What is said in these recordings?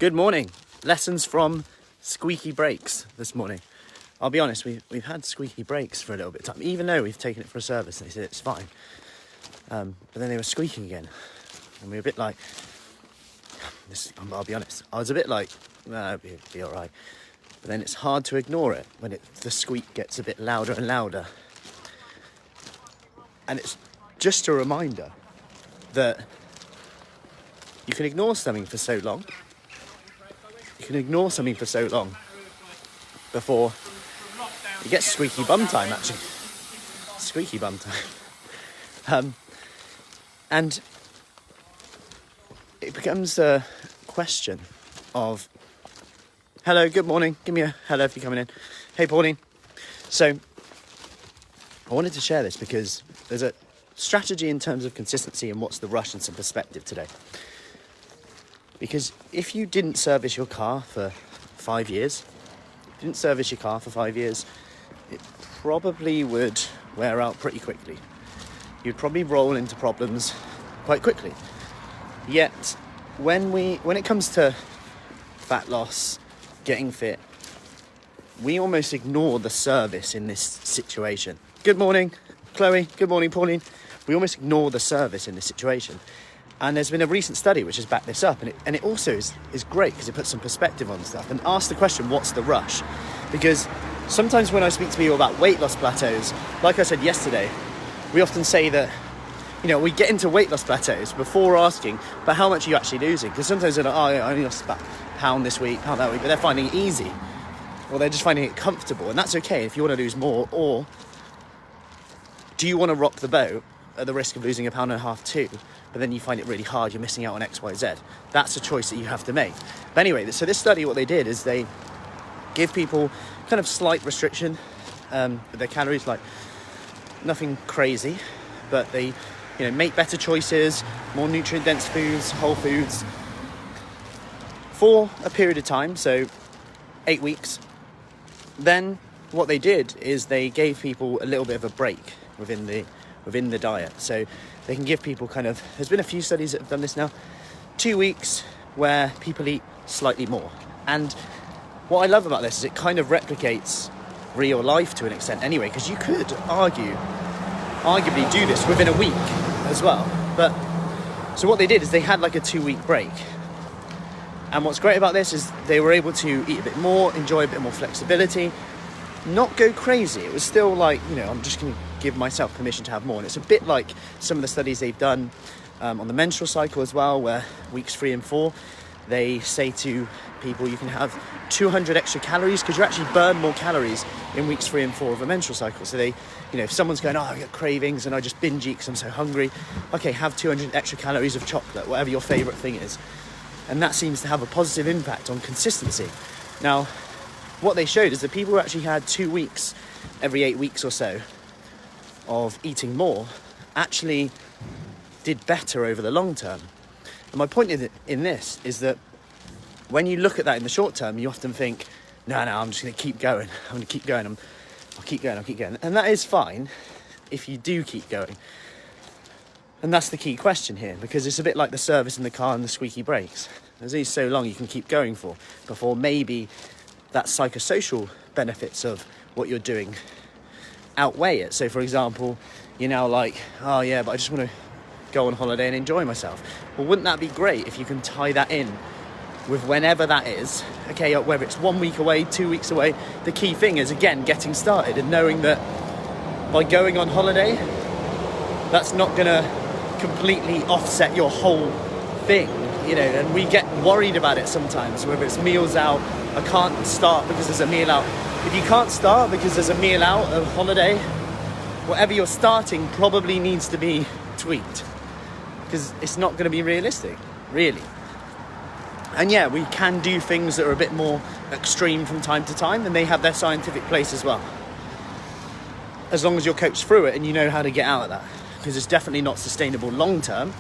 Good morning. Lessons from squeaky brakes this morning. I'll be honest, we've had squeaky brakes for a little bit of time, even though we've taken it for a service and they said it's fine. But then they were squeaking again. And we were a bit like, I'll be honest, I was a bit like, it'll be all right. But then it's hard to ignore it when the squeak gets a bit louder and louder. And it's just a reminder that you can ignore something for so long. You can ignore something for so long before it gets squeaky bum time, actually. Squeaky bum time. And it becomes a question of, hello, good morning. Give me a hello if you're coming in. Hey, Pauline. So I wanted to share this because there's a strategy in terms of consistency and what's the rush and some perspective today. Because if you didn't service your car for 5 years, it probably would wear out pretty quickly. You'd probably roll into problems quite quickly. Yet, when it comes to fat loss, getting fit, we almost ignore the service in this situation. Good morning, Chloe. Good morning, Pauline. We almost ignore the service in this situation. And there's been a recent study which has backed this up, and it also is great because it puts some perspective on stuff and asks the question, what's the rush? Because sometimes when I speak to people about weight loss plateaus, like I said yesterday, we often say that, we get into weight loss plateaus before asking, but how much are you actually losing? Because sometimes they're like, I only lost about a pound this week, pound that week, but they're finding it easy. Or they're just finding it comfortable, and that's okay if you want to lose more. Or do you want to rock the boat at the risk of losing a pound and a half too, but then you find it really hard, you're missing out on X, Y, Z. That's a choice that you have to make. But anyway, so this study, what they did is they give people kind of slight restriction with their calories, like nothing crazy, but they make better choices, more nutrient dense foods, whole foods, for a period of time, so 8 weeks. Then what they did is they gave people a little bit of a break within the diet. So they can give people there's been a few studies that have done this now, 2 weeks where people eat slightly more. And what I love about this is it kind of replicates real life to an extent anyway, because you could arguably do this within a week as well. But so what they did is they had like a 2-week break. And what's great about this is they were able to eat a bit more, enjoy a bit more flexibility, not go crazy. It was still like, I'm just going to give myself permission to have more. And it's a bit like some of the studies they've done on the menstrual cycle as well, where weeks 3 and 4, they say to people you can have 200 extra calories because you actually burn more calories in weeks 3 and 4 of a menstrual cycle. So they, if someone's going, I get cravings and I just binge eat because I'm so hungry, okay, have 200 extra calories of chocolate, whatever your favourite thing is. And that seems to have a positive impact on consistency. Now, what they showed is that people who actually had 2 weeks every 8 weeks or so of eating more actually did better over the long term. And my point in this is that when you look at that in the short term, you often think, no, I'm just going to keep going. I'll keep going. And that is fine if you do keep going. And that's the key question here, because it's a bit like the service in the car and the squeaky brakes. There's only so long you can keep going for before maybe that psychosocial benefits of what you're doing outweigh it. So, for example, you're now like, oh yeah, but I just want to go on holiday and enjoy myself. Well, wouldn't that be great if you can tie that in with whenever that is? Okay, whether it's 1 week away, 2 weeks away, the key thing is, again, getting started and knowing that by going on holiday, that's not going to completely offset your whole thing, and we get worried about it sometimes, whether it's meals out. I can't start because there's a meal out. If you can't start because there's a meal out, a holiday, whatever you're starting probably needs to be tweaked, because it's not going to be realistic, really. And yeah, we can do things that are a bit more extreme from time to time, and they have their scientific place as well, as long as you're coached through it and you know how to get out of that, because it's definitely not sustainable long term,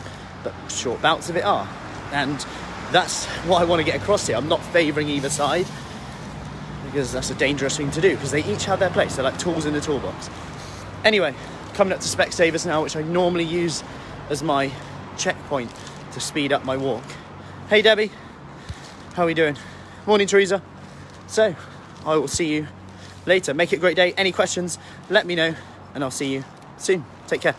but short bouts of it are. And that's what I want to get across here. I'm not favouring either side, because that's a dangerous thing to do, because they each have their place. They're like tools in the toolbox. Anyway, coming up to Specsavers now, which I normally use as my checkpoint to speed up my walk. Hey Debbie. How are we doing? Morning, Teresa. So, I will see you later. Make it a great day. Any questions, let me know, and I'll see you soon. Take care.